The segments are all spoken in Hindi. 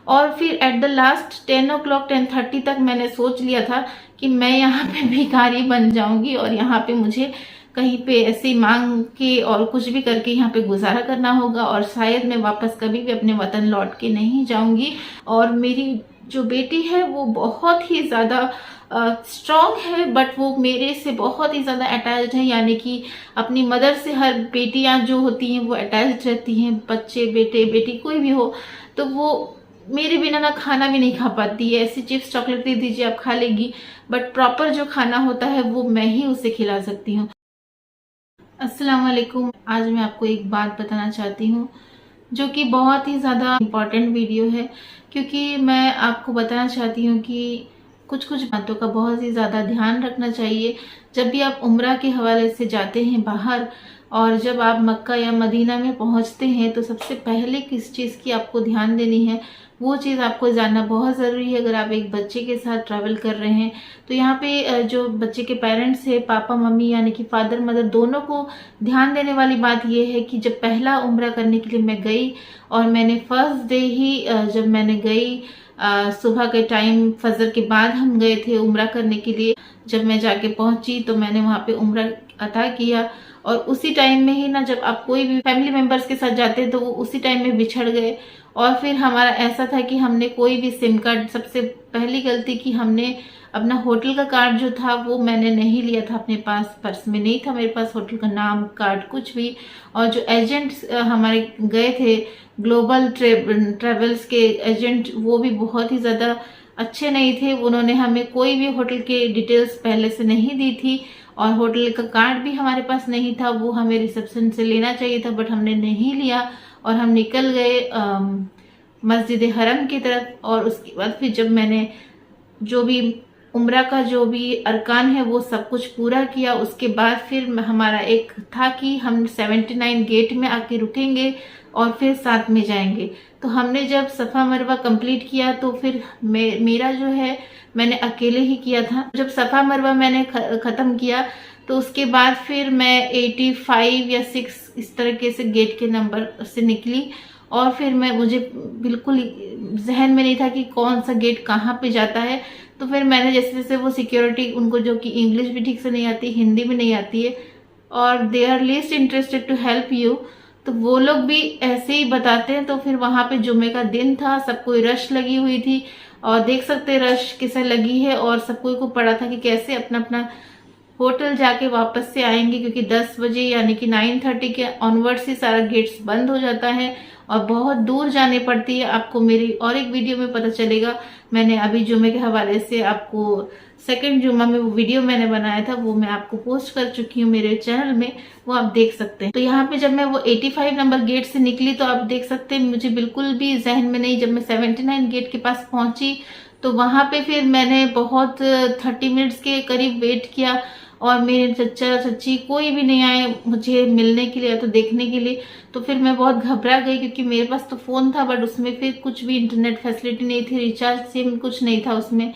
और फिर at the last 10 o'clock 10:30 तक मैंने सोच लिया था कि मैं यहाँ पे भिखारी बन जाऊंगी और यहाँ पे मुझे कहीं पे ऐसे मांग के और कुछ भी करके यहाँ पे गुजारा करना होगा और शायद मैं वापस कभी भी अपने वतन लौट के नहीं जाऊंगी। और मेरी जो बेटी है वो बहुत ही ज़्यादा स्ट्रॉन्ग है, बट वो मेरे से बहुत ही ज़्यादा अटैच्ड है, यानी कि अपनी मदर से हर बेटियां जो होती हैं वो अटैच्ड रहती हैं, बच्चे बेटे बेटी कोई भी हो, तो वो मेरे बिना ना खाना भी नहीं खा पाती है। ऐसी चिप्स चॉकलेट दे दीजिए आप खा लेगी, बट प्रॉपर जो खाना होता है वो मैं ही उसे खिला सकती हूँ। अस्सलाम वालेकुम। आज मैं आपको एक बात बताना चाहती हूँ जो कि बहुत ही ज़्यादा इम्पॉर्टेंट वीडियो है, क्योंकि मैं आपको बताना चाहती हूँ कि कुछ कुछ बातों का बहुत ही ज़्यादा ध्यान रखना चाहिए। जब भी आप उम्रा के हवाले से जाते हैं बाहर, और जब आप मक्का या मदीना में पहुँचते हैं, तो सबसे पहले किस चीज़ की आपको ध्यान देनी है वो चीज़ आपको जानना बहुत ज़रूरी है। अगर आप एक बच्चे के साथ ट्रैवल कर रहे हैं तो यहाँ पे जो बच्चे के पेरेंट्स है, पापा मम्मी यानी कि फादर मदर, दोनों को ध्यान देने वाली बात यह है कि जब पहला उम्रा करने के लिए मैं गई, और मैंने फर्स्ट डे ही जब मैंने गई सुबह के टाइम फजर के बाद हम गए थे उम्रा करने के लिए। जब मैं जाके पहुंची तो मैंने वहां पे उम्रा अता किया, और उसी टाइम में ही ना, जब आप कोई भी फैमिली मेंबर्स के साथ जाते हैं तो वो उसी टाइम में बिछड़ गए। और फिर हमारा ऐसा था कि हमने कोई भी सिम कार्ड, सबसे पहली गलती की हमने अपना होटल का कार्ड जो था वो मैंने नहीं लिया था अपने पास, पर्स में नहीं था मेरे पास होटल का नाम कार्ड कुछ भी। और जो एजेंट्स हमारे गए थे ग्लोबल ट्रेवल्स के एजेंट, वो भी बहुत ही ज़्यादा अच्छे नहीं थे। उन्होंने हमें कोई भी होटल के डिटेल्स पहले से नहीं दी थी, और होटल का कार्ड भी हमारे पास नहीं था, वो हमें रिसेप्शन से लेना चाहिए था, बट हमने नहीं लिया और हम निकल गए मस्जिद हरम की तरफ। और उसके बाद फिर जब मैंने जो भी उम्रा का जो भी अरकान है वो सब कुछ पूरा किया, उसके बाद फिर हमारा एक था कि हम 79 गेट में आके रुकेंगे और फिर साथ में जाएंगे। तो हमने जब सफ़ा मरवा कंप्लीट किया तो फिर मेरा जो है मैंने अकेले ही किया था। जब सफ़ा मरवा मैंने ख़त्म किया तो उसके बाद फिर मैं 85 या 6 इस तरीके से गेट के नंबर से निकली, और फिर मुझे बिल्कुल जहन में नहीं था कि कौन सा गेट कहाँ पे जाता है। तो फिर मैंने जैसे जैसे वो सिक्योरिटी, उनको जो कि इंग्लिश भी ठीक से नहीं आती, हिंदी भी नहीं आती है, और they are least interested to help you, तो वो लोग भी ऐसे ही बताते हैं। तो फिर वहाँ पे जुम्मे का दिन था, सब कोई रश लगी हुई थी, और देख सकते रश किसे लगी है, और सब कोई को पड़ा था कि कैसे अपना अपना होटल जाके वापस से आएंगे, क्योंकि 10 बजे यानी कि 9:30 के ऑनवर्ड्स ही सारा गेट्स बंद हो जाता है और बहुत दूर जाने पड़ती है। आपको मेरी और एक वीडियो में पता चलेगा, मैंने अभी जुम्मे के हवाले से आपको सेकंड जुम्मा में वो वीडियो मैंने बनाया था, वो मैं आपको पोस्ट कर चुकी हूँ मेरे चैनल में, वो आप देख सकते हैं। तो यहाँ पे जब मैं वो 85 नंबर गेट से निकली तो आप देख सकते हैं मुझे बिल्कुल भी जहन में नहीं। जब मैं 79 गेट के पास पहुंची तो वहां पे फिर मैंने बहुत 30 मिनट्स के करीब वेट किया, और मेरे चचा चची कोई भी नहीं आए मुझे मिलने के लिए या तो देखने के लिए। तो फिर मैं बहुत घबरा गई, क्योंकि मेरे पास तो फ़ोन था बट उसमें फिर कुछ भी इंटरनेट फैसिलिटी नहीं थी, रिचार्ज सिम कुछ नहीं था उसमें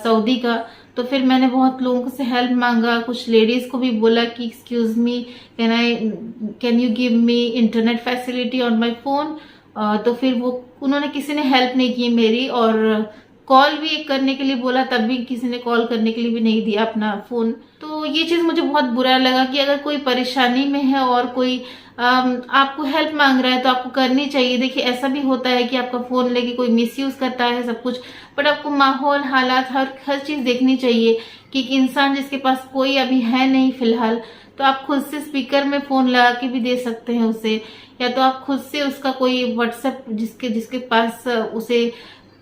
सऊदी का। तो फिर मैंने बहुत लोगों से हेल्प मांगा, कुछ लेडीज़ को भी बोला कि excuse me, can you give me internet facility on my phone. तो फिर उन्होंने किसी ने हेल्प नहीं की मेरी, और कॉल भी करने के लिए बोला तब भी किसी ने कॉल करने के लिए भी नहीं दिया अपना फ़ोन। तो ये चीज़ मुझे बहुत बुरा लगा कि अगर कोई परेशानी में है और कोई आपको हेल्प मांग रहा है तो आपको करनी चाहिए। देखिए ऐसा भी होता है कि आपका फ़ोन लेके कोई मिसयूज़ करता है सब कुछ, बट आपको माहौल हालात हर चीज़ देखनी चाहिए कि इंसान जिसके पास कोई अभी है नहीं फ़िलहाल, तो आप खुद से स्पीकर में फ़ोन लगा के भी दे सकते हैं उसे, या तो आप खुद से उसका कोई व्हाट्सएप जिसके पास उसे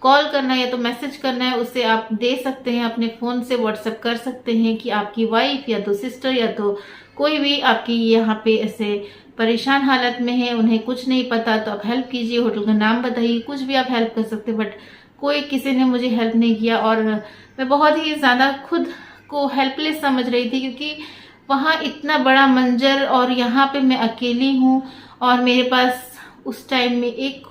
कॉल करना है या तो मैसेज करना है उसे आप दे सकते हैं, अपने फ़ोन से व्हाट्सएप कर सकते हैं कि आपकी वाइफ या तो सिस्टर या तो कोई भी आपकी यहाँ पे ऐसे परेशान हालत में है, उन्हें कुछ नहीं पता, तो आप हेल्प कीजिए, होटल का नाम बताइए, कुछ भी आप हेल्प कर सकते हैं। बट कोई किसी ने मुझे हेल्प नहीं किया, और मैं बहुत ही ज़्यादा खुद को हेल्पलेस समझ रही थी, क्योंकि वहाँ इतना बड़ा मंजर और यहाँ पे मैं अकेली हूँ, और मेरे पास उस टाइम में एक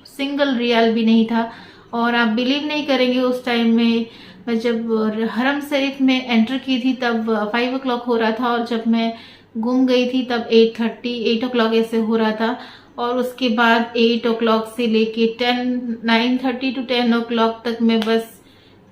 सिंगल रियाल भी नहीं था। और आप बिलीव नहीं करेंगे, उस टाइम में मैं जब हरम शरीफ में एंटर की थी तब 5 o'clock हो रहा था, और जब मैं गुम गई थी तब 8:30 8 o'clock ऐसे हो रहा था। और उसके बाद 8 o'clock से लेके 9:30 to 10 o'clock तक मैं बस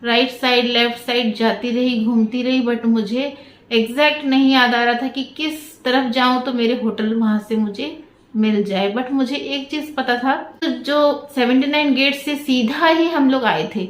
राइट साइड लेफ्ट साइड जाती रही, घूमती रही, बट मुझे एग्जैक्ट नहीं याद आ रहा था कि किस तरफ जाऊं तो मेरे होटल वहां से मुझे मिल जाए। बट मुझे एक चीज पता था, जो 79 गेट से सीधा ही हम लोग आए थे।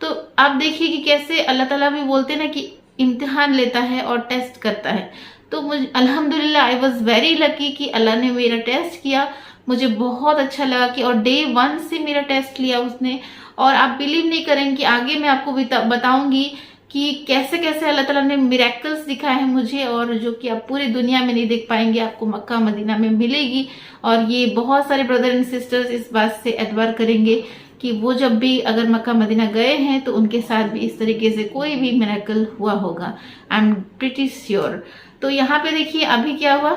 तो आप देखिए कि कैसे अल्लाह ताला भी बोलते ना कि इम्तिहान लेता है और टेस्ट करता है। तो मुझे अल्हम्दुलिल्लाह आई वॉज वेरी लकी कि अल्लाह ने मेरा टेस्ट किया। मुझे बहुत अच्छा लगा कि और डे 1 से मेरा टेस्ट लिया उसने। और आप बिलीव नहीं करेंगे कि आगे मैं आपको बताऊंगी कि कैसे कैसे अल्लाह ताला ने मिरेकल्स दिखाए हैं मुझे, और जो कि आप पूरी दुनिया में नहीं देख पाएंगे, आपको मक्का मदीना में मिलेगी। और ये बहुत सारे ब्रदर एंड सिस्टर्स इस बात से एतबार करेंगे कि वो जब भी अगर मक्का मदीना गए हैं तो उनके साथ भी इस तरीके से कोई भी मिरेकल हुआ होगा। I am pretty sure. तो यहाँ पे देखिए अभी क्या हुआ,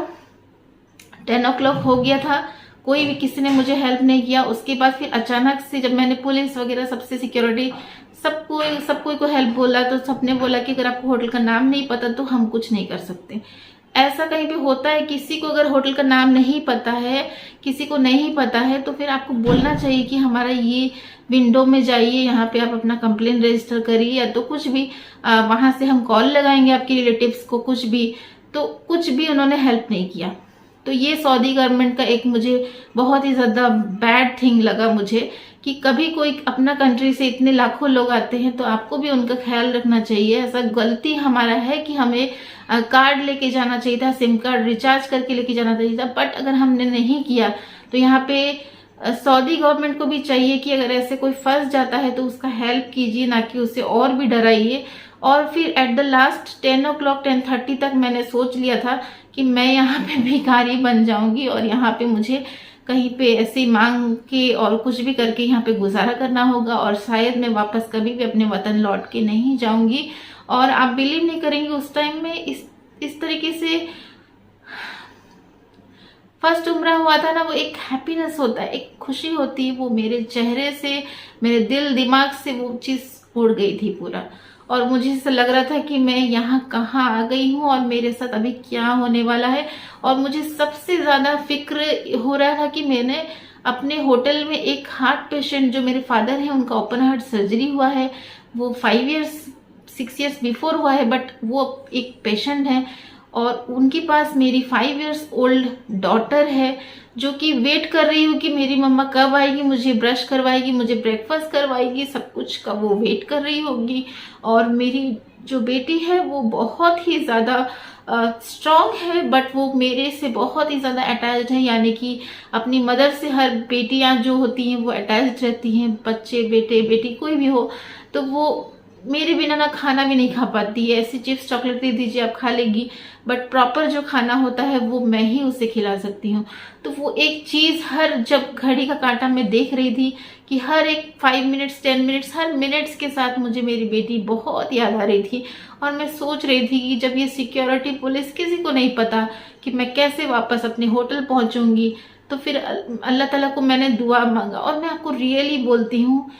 10 o'clock हो गया था, कोई भी किसी ने मुझे हेल्प नहीं किया। उसके बाद फिर अचानक से जब मैंने पुलिस वगैरह सबसे सिक्योरिटी सब कोई को हेल्प बोला, तो सबने बोला कि अगर आपको होटल का नाम नहीं पता तो हम कुछ नहीं कर सकते। ऐसा कहीं पे होता है, किसी को अगर होटल का नाम नहीं पता है, किसी को नहीं पता है, तो फिर आपको बोलना चाहिए कि हमारा ये विंडो में जाइए, यहाँ पे आप अपना कंप्लेन रजिस्टर करिए, या तो कुछ भी वहां से हम कॉल लगाएंगे आपके रिलेटिव्स को, कुछ भी। तो कुछ भी उन्होंने हेल्प नहीं किया। तो ये सऊदी गवर्नमेंट का एक मुझे बहुत ही ज्यादा बैड थिंग लगा मुझे, कि कभी कोई अपना कंट्री से इतने लाखों लोग आते हैं तो आपको भी उनका ख्याल रखना चाहिए। ऐसा गलती हमारा है कि हमें कार्ड लेके जाना चाहिए था, सिम कार्ड रिचार्ज करके लेके जाना चाहिए था, बट अगर हमने नहीं किया तो यहाँ पे सऊदी गवर्नमेंट को भी चाहिए कि अगर ऐसे कोई फंस जाता है तो उसका हेल्प कीजिए, ना कि उसे और भी डराइए। और फिर एट द लास्ट 10 o'clock 10:30 तक मैंने सोच लिया था कि मैं यहाँ पे भिखारी बन जाऊंगी और यहाँ पे मुझे कहीं पे ऐसे मांग के और कुछ भी करके यहाँ पे गुजारा करना होगा, और शायद मैं वापस कभी भी अपने वतन लौट के नहीं जाऊंगी। और आप बिलीव नहीं करेंगे, उस टाइम में इस तरीके से फर्स्ट उम्रा हुआ था ना, वो एक हैप्पीनेस होता है, एक खुशी होती है, वो मेरे चेहरे से, मेरे दिल दिमाग से वो चीज उड़ गई थी पूरा। और मुझे ऐसा लग रहा था कि मैं यहाँ कहाँ आ गई हूँ और मेरे साथ अभी क्या होने वाला है। और मुझे सबसे ज्यादा फिक्र हो रहा था कि मैंने अपने होटल में एक हार्ट पेशेंट, जो मेरे फादर हैं, उनका ओपन हार्ट सर्जरी हुआ है, वो 6 years बिफोर हुआ है, बट वो एक पेशेंट है, और उनके पास मेरी 5 years ओल्ड डॉटर है, जो कि वेट कर रही हूँ कि मेरी मम्मा कब आएगी, मुझे ब्रश करवाएगी, मुझे ब्रेकफास्ट करवाएगी, सब कुछ का वो वेट कर रही होगी। और मेरी जो बेटी है वो बहुत ही ज़्यादा स्ट्रॉन्ग है, बट वो मेरे से बहुत ही ज़्यादा अटैच्ड है, यानी कि अपनी मदर से हर बेटियां जो होती हैं वो अटैच्ड रहती हैं, बच्चे बेटे बेटी कोई भी हो, तो वो मेरे बिना ना खाना भी नहीं खा पाती है। ऐसी चिप्स चॉकलेट दे दीजिए आप खा लेगी, बट प्रॉपर जो खाना होता है वो मैं ही उसे खिला सकती हूँ। तो वो एक चीज हर जब घड़ी का कांटा मैं देख रही थी कि हर एक 5 मिनट्स 10 मिनट्स हर मिनट्स के साथ मुझे मेरी बेटी बहुत याद आ रही थी। और मैं सोच रही थी कि जब ये सिक्योरिटी पुलिस किसी को नहीं पता कि मैं कैसे वापस अपने होटल पहुंचूंगी, तो फिर अल्लाह ताला को मैंने दुआ मांगा। और मैं आपको रियली बोलती हूँ,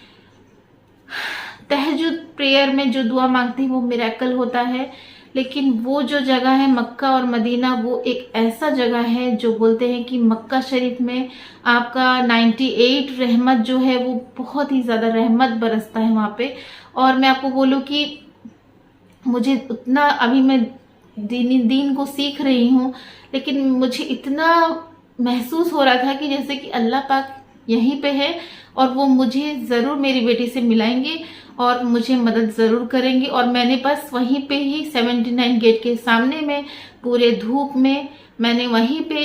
तहज्जुद प्रेयर में जो दुआ मांगती हूँ वो मिरेकल होता है। लेकिन वो जो जगह है मक्का और मदीना, वो एक ऐसा जगह है जो बोलते हैं कि मक्का शरीफ में आपका 98 रहमत जो है वो बहुत ही ज्यादा रहमत बरसता है वहां पे। और मैं आपको बोलूं कि मुझे उतना, अभी मैं दीन को सीख रही हूँ, लेकिन मुझे इतना महसूस हो रहा था कि जैसे कि अल्लाह पाक यहीं पे है और वो मुझे जरूर मेरी बेटी से मिलाएंगे और मुझे मदद जरूर करेंगे। और मैंने बस वहीं पे ही 79 गेट के सामने में पूरे धूप में मैंने वहीं पे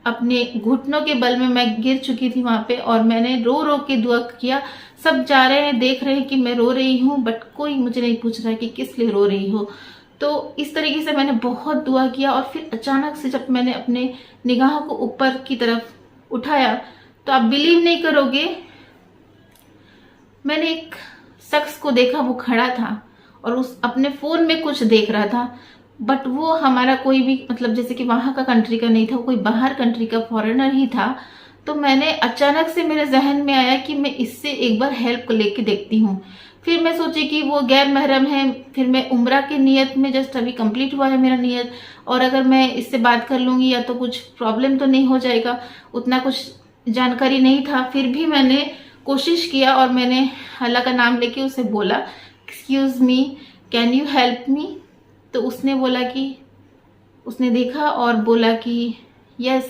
अपने घुटनों के बल में मैं गिर चुकी थी वहां पे, और मैंने रो रो के दुआ किया। सब जा रहे हैं, देख रहे हैं कि मैं रो रही हूँ, बट कोई मुझे नहीं पूछ रहा है कि किस लिए रो रही हो। तो इस तरीके से मैंने बहुत दुआ किया। और फिर अचानक से जब मैंने अपने निगाहों को ऊपर की तरफ उठाया, तो आप बिलीव नहीं करोगे, मैंने एक शख्स को देखा, वो खड़ा था और उस अपने फोन में कुछ देख रहा था, बट वो हमारा कोई भी, मतलब जैसे कि वहां का कंट्री का नहीं था, वो कोई बाहर कंट्री का फॉरेनर ही था। तो मैंने अचानक से मेरे जहन में आया कि मैं इससे एक बार हेल्प लेके देखती हूँ। फिर मैं सोची कि वो गैर महरम है, फिर मैं उम्रा की नियत में, जस्ट अभी कंप्लीट हुआ है मेरा नियत, और अगर मैं इससे बात कर लूंगी या तो कुछ प्रॉब्लम तो नहीं हो जाएगा, उतना कुछ जानकारी नहीं था, फिर भी मैंने कोशिश किया और मैंने अल्लाह का नाम लेके उसे बोला, excuse me, can you help me. तो उसने बोला कि, उसने देखा और बोला कि yes,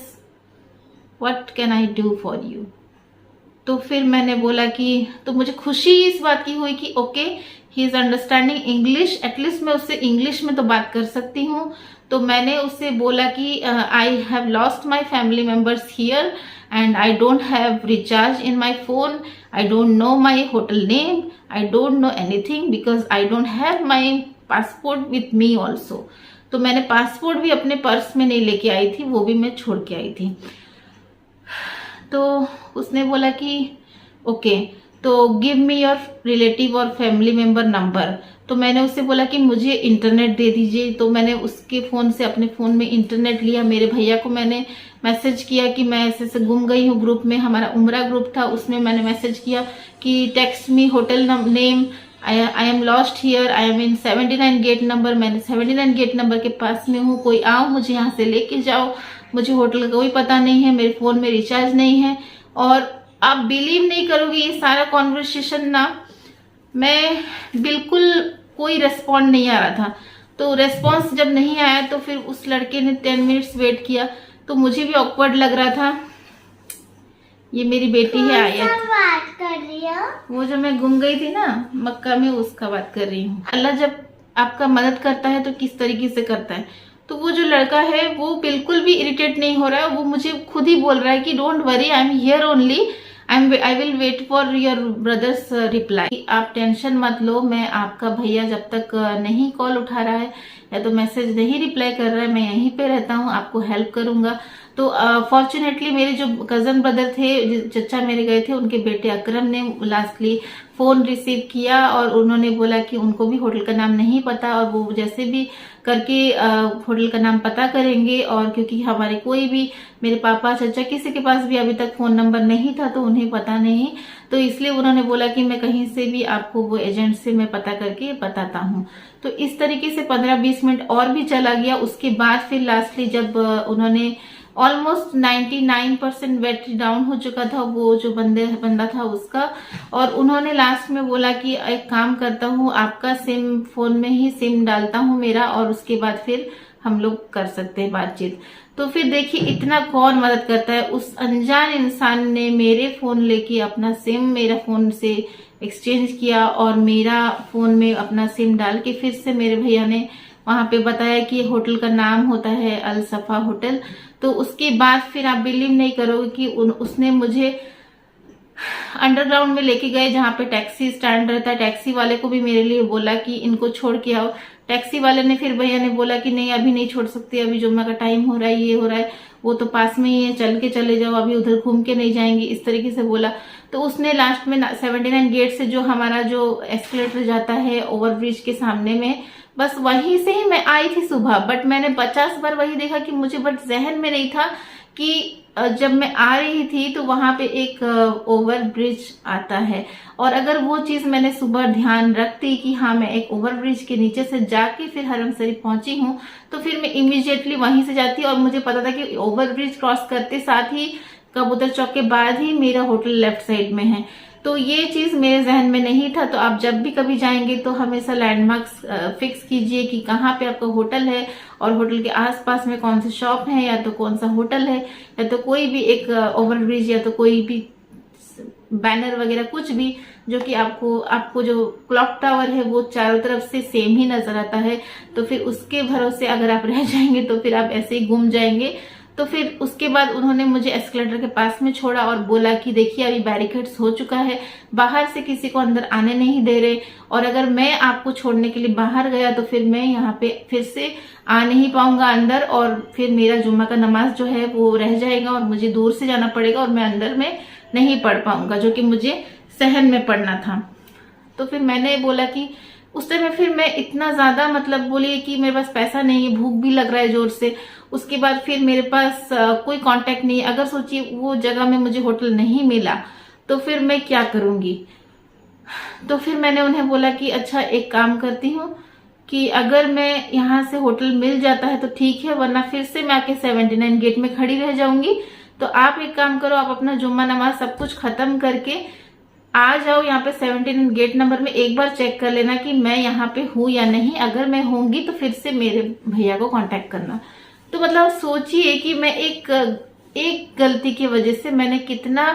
what can I do for you. तो फिर मैंने बोला कि, तो मुझे खुशी इस बात की हुई कि okay, he is understanding English, at least मैं उससे इंग्लिश में तो बात कर सकती हूँ। तो मैंने उससे बोला कि I have lost my family members here and I don't have recharge in my phone, I don't know my hotel name, I don't know anything because I don't have my passport with me also. तो मैंने पासपोर्ट भी अपने पर्स में नहीं लेके आई थी, वो भी मैं छोड़ के आई थी। तो उसने बोला कि ओके, तो गिव मी योर रिलेटिव और फैमिली मेंबर नंबर। तो मैंने उससे बोला कि मुझे इंटरनेट दे दीजिए। तो मैंने उसके फ़ोन से, अपने फ़ोन में इंटरनेट लिया। मेरे भैया को मैंने मैसेज किया कि मैं ऐसे ऐसे गुम गई हूँ। ग्रुप में, हमारा उम्रा ग्रुप था, उसमें मैंने मैसेज किया कि text me hotel name, I am lost here, I am in 79 gate number. मैंने 79 गेट नंबर के पास में हूँ, कोई आओ मुझे यहाँ से लेके जाओ, मुझे होटल का कोई पता नहीं है, मेरे फ़ोन में रिचार्ज नहीं है। और आप बिलीव नहीं करोगे, ये सारा कॉन्वर्सेशन ना, मैं बिल्कुल कोई रेस्पॉन्ड नहीं आ रहा था। तो रेस्पॉन्स जब नहीं आया तो फिर उस लड़के ने 10 मिनट्स वेट किया, तो मुझे भी ऑकवर्ड लग रहा था। ये मेरी बेटी है आयत, बात कर रही हो? वो जो मैं गुम गई थी ना मक्का में, उसका बात कर रही हूँ। अल्लाह जब आपका मदद करता है तो किस तरीके से करता है। तो वो जो लड़का है वो बिल्कुल भी इरिटेट नहीं हो रहा है, वो मुझे खुद ही बोल रहा है कि don't worry, I am here only, I will wait for your brother's reply. आप टेंशन मत लो, मैं आपका भैया जब तक नहीं कॉल उठा रहा है या तो मैसेज नहीं रिप्लाई कर रहा है, मैं यहीं पे रहता हूँ, आपको हेल्प करूंगा। तो फॉर्चुनेटली मेरे जो कजन ब्रदर थे, चचा मेरे गए थे, उनके बेटे अकरम ने लास्टली फोन रिसीव किया और उन्होंने बोला कि उनको भी होटल का नाम नहीं पता और वो जैसे भी करके होटल का नाम पता करेंगे। और क्योंकि हमारे कोई भी, मेरे पापा चचा किसी के पास भी अभी तक फोन नंबर नहीं था तो उन्हें पता नहीं, तो इसलिए उन्होंने बोला कि मैं कहीं से भी आपको वो एजेंट से मैं पता करके बताता हूँ। तो इस तरीके से 15-20 मिनट और भी चला गया। उसके बाद फिर लास्टली जब उन्होंने ऑलमोस्ट 99% बैटरी डाउन हो चुका था वो जो बंदा था उसका, और उन्होंने लास्ट में बोला कि एक काम करता हूँ, आपका सिम, फोन में ही सिम डालता हूँ मेरा, और उसके बाद फिर हम लोग कर सकते हैं बातचीत। तो फिर देखिए इतना कौन मदद करता है। उस अनजान इंसान ने मेरे फोन लेके अपना सिम मेरा फोन से एक्सचेंज किया और मेरा फोन में अपना सिम डाल के फिर से मेरे भैया ने वहां पे बताया कि होटल का नाम होता है अल सफा होटल। तो उसके बाद फिर आप बिलीव नहीं करोगे कि उसने मुझे अंडरग्राउंड में लेके गए जहाँ पे टैक्सी स्टैंड रहता है। टैक्सी वाले को भी मेरे लिए बोला कि इनको छोड़ के आओ। टैक्सी वाले ने, फिर भैया ने बोला कि नहीं अभी नहीं छोड़ सकते, अभी जुम्मा का टाइम हो रहा है, ये हो रहा है, वो तो पास में ही है, चल के चले जाओ, अभी उधर घूम के नहीं जाएंगे, इस तरीके से बोला। तो उसने लास्ट में 79 गेट से जो हमारा जो एस्केलेटर जाता है ओवरब्रिज के सामने में, बस वहीं से ही मैं आई थी सुबह, बट मैंने 50 बार वही देखा कि मुझे, बट जहन में नहीं था कि जब मैं आ रही थी तो वहां पे एक ओवर ब्रिज आता है, और अगर वो चीज मैंने सुबह ध्यान रखती कि हाँ मैं एक ओवर ब्रिज के नीचे से जाके फिर हरम शरीफ पहुंची हूँ, तो फिर मैं इमीडिएटली वहीं से जाती। और मुझे पता था कि ओवर ब्रिज क्रॉस करते साथ ही कबूतर चौक के बाद ही मेरा होटल लेफ्ट साइड में है। तो ये चीज मेरे जहन में नहीं था। तो आप जब भी कभी जाएंगे तो हमेशा लैंडमार्क्स फिक्स कीजिए कि कहाँ पे आपका होटल है और होटल के आसपास में कौन सी शॉप है या तो कौन सा होटल है या तो कोई भी एक ओवरब्रिज या तो कोई भी बैनर वगैरह कुछ भी, जो कि आपको जो क्लॉक टावर है वो चारों तरफ से सेम ही नजर आता है। तो फिर उसके भरोसे अगर आप रह जाएंगे तो फिर आप ऐसे ही गुम जाएंगे। तो फिर उसके बाद उन्होंने मुझे एस्केलेटर के पास में छोड़ा और बोला कि देखिए अभी बैरिकेड्स हो चुका है, बाहर से किसी को अंदर आने नहीं दे रहे, और अगर मैं आपको छोड़ने के लिए बाहर गया तो फिर मैं यहाँ पे फिर से आ नहीं पाऊंगा अंदर, और फिर मेरा जुम्मा का नमाज जो है वो रह जाएगा और मुझे दूर से जाना पड़ेगा और मैं अंदर में नहीं पढ़ पाऊंगा, जो कि मुझे सहन में पढ़ना था। तो फिर मैंने बोला कि उस टाइम में फिर मैं इतना ज्यादा, मतलब बोलिए कि मेरे पास पैसा नहीं है, भूख भी लग रहा है जोर से, उसके बाद फिर मेरे पास कोई कांटेक्ट नहीं है। अगर सोचिए वो जगह में मुझे होटल नहीं मिला तो फिर मैं क्या करूंगी। तो फिर मैंने उन्हें बोला कि अच्छा एक काम करती हूँ कि अगर मैं यहाँ से होटल मिल जाता है तो ठीक है, वरना फिर से मैं आके 79 गेट में खड़ी रह जाऊंगी। तो आप एक काम करो, आप अपना जुम्मा नमाज सब कुछ खत्म करके आ जाओ यहाँ पे 17 गेट नंबर में। एक बार चेक कर लेना कि मैं यहाँ पे हूँ या नहीं, अगर मैं होंगी तो फिर से मेरे भैया को कांटेक्ट करना। तो मतलब सोचिए कि मैं एक गलती की वजह से मैंने कितना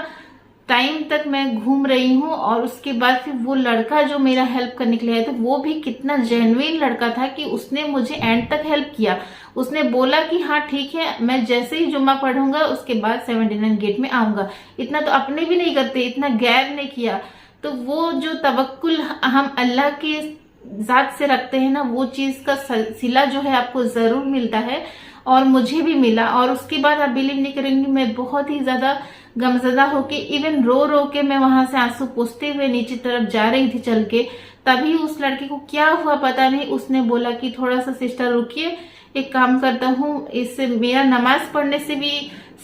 टाइम तक मैं घूम रही हूँ, और उसके बाद फिर वो लड़का जो मेरा हेल्प करने के लिए आया था वो भी कितना जेन्युइन लड़का था कि उसने मुझे एंड तक हेल्प किया। उसने बोला कि हाँ ठीक है, मैं जैसे ही जुम्मा पढ़ूंगा उसके बाद 79 गेट में आऊंगा। इतना तो अपने भी नहीं करते, इतना गैर ने किया। तो वो जो तवक्कुल हम अल्लाह के जात से रखते हैं ना, वो चीज का सिला जो है आपको जरूर मिलता है, और मुझे भी मिला। और उसके बाद आप बिलीव नहीं करेंगे, मैं बहुत ही ज्यादा गमजदा होके, इवन रो रो के मैं वहां से आंसू पोंछते हुए नीचे तरफ जा रही थी चल के। तभी उस लड़के को क्या हुआ पता नहीं, उसने बोला कि थोड़ा सा सिस्टर रुकिए, एक काम करता हूँ, इससे मेरा नमाज पढ़ने से भी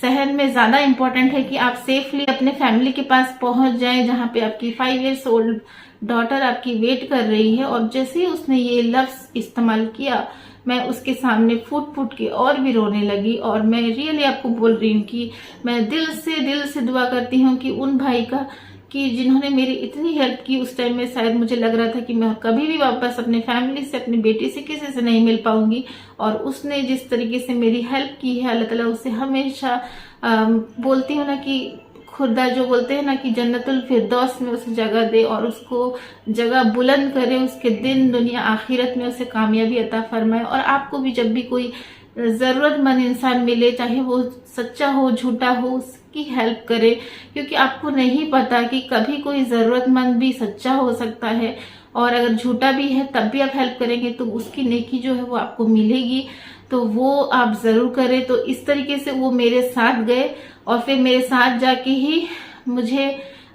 शहर में ज्यादा इम्पोर्टेंट है कि आप सेफली अपने फैमिली के पास पहुंच जाएं, जहां पे आपकी 5 years ओल्ड डॉटर आपकी वेट कर रही है। और जैसे ही उसने ये लफ्ज इस्तेमाल किया, मैं उसके सामने फूट फूट के और भी रोने लगी। और मैं रियली आपको बोल रही हूँ कि मैं दिल से दुआ करती हूँ कि उन भाई का, कि जिन्होंने मेरी इतनी हेल्प की उस टाइम में, शायद मुझे लग रहा था कि मैं कभी भी वापस अपने फैमिली से, अपनी बेटी से, किसी से नहीं मिल पाऊंगी। और उसने जिस तरीके से मेरी हेल्प की है, अल्लाह ताला उसे हमेशा बोलती हूँ ना कि खुदा जो बोलते हैं ना कि जन्नतुल फिरदौस में उसे जगह दे और उसको जगह बुलंद करे, उसके दिन दुनिया आखिरत में उसे कामयाबी अता फरमाए। और आपको भी जब भी कोई जरूरतमंद इंसान मिले, चाहे वो सच्चा हो झूठा हो, उसकी हेल्प करे, क्योंकि आपको नहीं पता कि कभी कोई जरूरतमंद भी सच्चा हो सकता है, और अगर झूठा भी है तब भी आप हेल्प करेंगे तो उसकी नेकी जो है वो आपको मिलेगी। तो वो आप जरूर करें। तो इस तरीके से वो मेरे साथ गए, और फिर मेरे साथ जाके ही मुझे,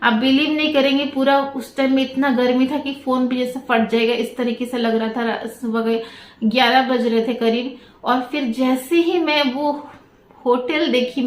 आप बिलीव नहीं करेंगे, पूरा उस टाइम में इतना गर्मी था कि फोन भी जैसे फट जाएगा इस तरीके से लग रहा था। सुबह 11 बज रहे थे करीब। और फिर जैसे ही मैं वो होटल देखी,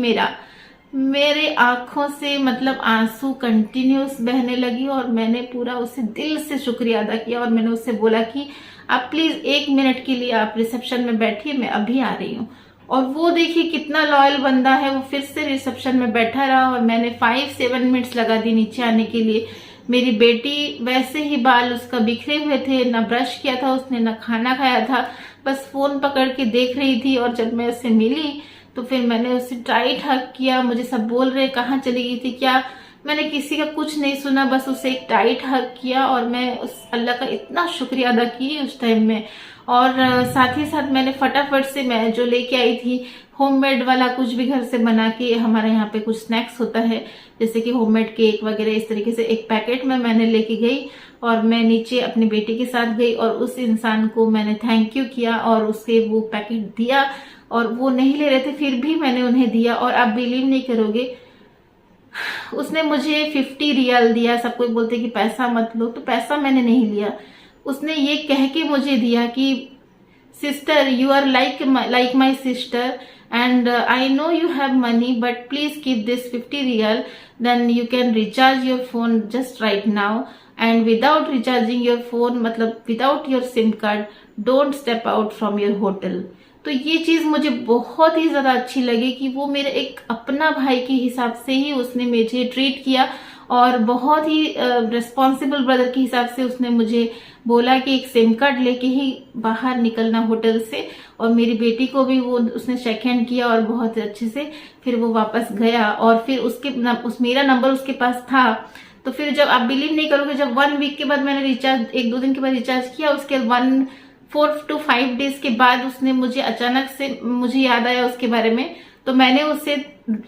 मेरे आंखों से मतलब आंसू कंटिन्यूस बहने लगी, और मैंने पूरा उसे दिल से शुक्रिया अदा किया। और मैंने उससे बोला कि आप प्लीज 1 मिनट के लिए आप रिसेप्शन में बैठिए, मैं अभी आ रही हूँ। और वो देखिए कितना लॉयल बंदा है, वो फिर से रिसेप्शन में बैठा रहा, और मैंने 5-7 मिनट्स लगा दी नीचे आने के लिए। मेरी बेटी वैसे ही बाल उसका बिखरे हुए थे, ना ब्रश किया था उसने, ना खाना खाया था, बस फोन पकड़ के देख रही थी। और जब मैं उससे मिली तो फिर मैंने उसे टाइट हग किया। मुझे सब बोल रहे कहाँ चली गई थी क्या, मैंने किसी का कुछ नहीं सुना, बस उसे एक टाइट हग किया। और मैं उस अल्लाह का इतना शुक्रिया अदा की उस टाइम में। और साथ ही साथ मैंने फटाफट से, मैं जो लेके आई थी होममेड वाला कुछ भी घर से बना के, हमारे यहाँ पे कुछ स्नैक्स होता है जैसे कि होममेड केक वगैरह, इस तरीके से एक पैकेट में मैंने लेके गई। और मैं नीचे अपनी बेटी के साथ गई, और उस इंसान को मैंने थैंक यू किया और उसे वो पैकेट दिया। और वो नहीं ले रहे थे, फिर भी मैंने उन्हें दिया। और आप बिलीव नहीं करोगे, उसने मुझे 50 रियाल दिया। सब कोई बोलते कि पैसा मत लो, तो पैसा मैंने नहीं लिया। उसने ये कह के मुझे दिया कि sister, you are like my sister, and I know you have money, but please keep this 50 riyal, then you can recharge your phone just right now, and without recharging your phone, मतलब without your sim card, don't step out from your hotel. तो ये चीज मुझे बहुत ही ज्यादा अच्छी लगी कि वो मेरे एक अपना भाई के हिसाब से ही उसने मुझे ट्रीट किया, और बहुत ही रिस्पॉन्सिबल ब्रदर के हिसाब से उसने मुझे बोला कि एक सिम कार्ड लेके ही बाहर निकलना होटल से। और मेरी बेटी को भी वो उसने शेक हैंड किया और बहुत अच्छे से फिर वो वापस गया। और फिर मेरा नंबर उसके पास था। तो फिर जब आप बिलीव नहीं करोगे, जब 1 वीक के बाद मैंने रिचार्ज, 1-2 दिन के बाद रिचार्ज किया, उसके 4 to 5 डेज के बाद उसने मुझे अचानक से, मुझे याद आया उसके बारे में, तो मैंने उससे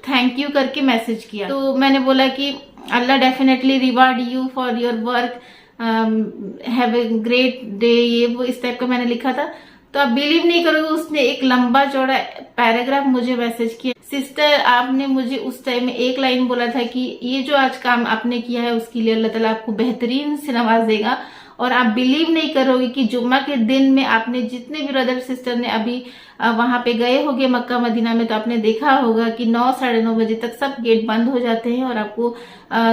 थैंक यू करके मैसेज किया। तो मैंने बोला कि अल्लाह definitely reward you for your work, have a great day, ये वो इस टाइप का मैंने लिखा था। तो आप बिलीव नहीं करोगे, उसने एक लंबा चौड़ा पैराग्राफ मुझे मैसेज किया। सिस्टर, आपने मुझे उस टाइम में एक लाइन बोला था कि ये जो आज काम आपने किया है उसके लिए अल्लाह ताला आपको बेहतरीन से नवाजेगा। और आप बिलीव नहीं करोगे कि जुम्मा के दिन में आपने जितने भी ब्रदर सिस्टर ने अभी वहां पे गए होंगे मक्का मदीना में, तो आपने देखा होगा कि 9-9:30 बजे तक सब गेट बंद हो जाते हैं, और आपको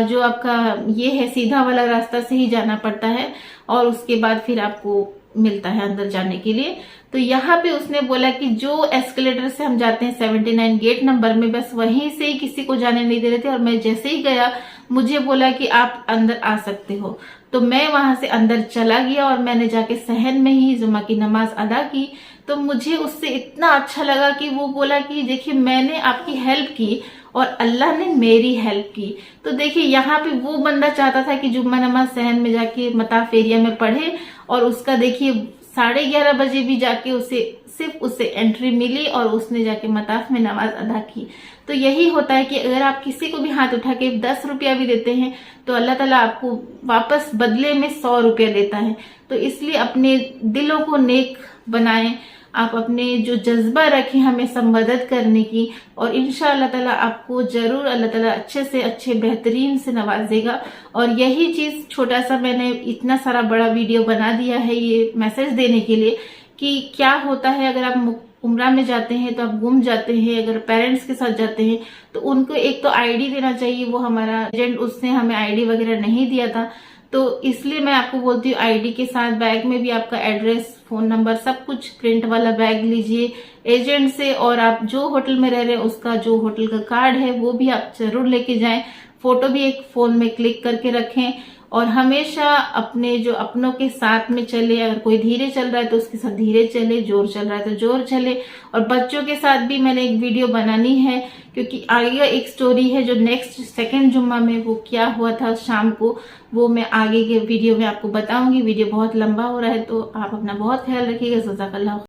जो आपका ये है सीधा वाला रास्ता से ही जाना पड़ता है। और उसके बाद फिर आपको मिलता है अंदर जाने के लिए। तो यहाँ पे उसने बोला कि जो एस्केलेटर से हम जाते हैं 79 गेट नंबर में, बस वहीं से ही किसी को जाने नहीं दे रहे थे। और मैं जैसे ही गया मुझे बोला कि आप अंदर आ सकते हो, तो मैं वहां से अंदर चला गया और मैंने जाके सहन में ही जुमा की नमाज अदा की। तो मुझे उससे इतना अच्छा लगा कि वो बोला कि देखिए मैंने आपकी हेल्प की और अल्लाह ने मेरी हेल्प की। तो देखिए यहाँ पे वो बंदा चाहता था कि जुम्मा नमाज सहन में जाके मताफ एरिया में पढ़े, और उसका देखिए 11:30 बजे भी जाके सिर्फ उसे एंट्री मिली और उसने जाके मताफ में नमाज अदा की। तो यही होता है कि अगर आप किसी को भी हाथ उठा के 10 रुपया भी देते हैं तो अल्लाह ताला आपको वापस बदले में 100 रुपया देता है। तो इसलिए अपने दिलों को नेक बनाएं, आप अपने जो जज्बा रखें हमें मदद करने की, और इंशाअल्लाह ताला आपको जरूर अल्लाह ताला अच्छे से अच्छे बेहतरीन से नवाजेगा। और यही चीज छोटा सा मैंने इतना सारा बड़ा वीडियो बना दिया है ये मैसेज देने के लिए कि क्या होता है अगर आप उम्रा में जाते हैं तो आप गुम जाते हैं, अगर पेरेंट्स के साथ जाते हैं तो उनको एक तो आईडी देना चाहिए। वो हमारा एजेंट उसने हमें आईडी वगैरह नहीं दिया था, तो इसलिए मैं आपको बोलती हूँ आईडी के साथ बैग में भी आपका एड्रेस, फोन नंबर, सब कुछ प्रिंट वाला बैग लीजिए एजेंट से। और आप जो होटल में रह रहे हैं उसका जो होटल का कार्ड है वो भी आप जरूर लेके जाएं। फोटो भी एक फोन में क्लिक करके रखें, और हमेशा अपने जो अपनों के साथ में चले। अगर कोई धीरे चल रहा है तो उसके साथ धीरे चले, जोर चल रहा है तो जोर चले। और बच्चों के साथ भी मैंने एक वीडियो बनानी है, क्योंकि आगे एक स्टोरी है जो नेक्स्ट सेकंड जुम्मा में वो क्या हुआ था शाम को, वो मैं आगे के वीडियो में आपको बताऊंगी। वीडियो बहुत लंबा हो रहा है तो आप अपना बहुत ख्याल रखिएगा। जज़ाकल्लाह।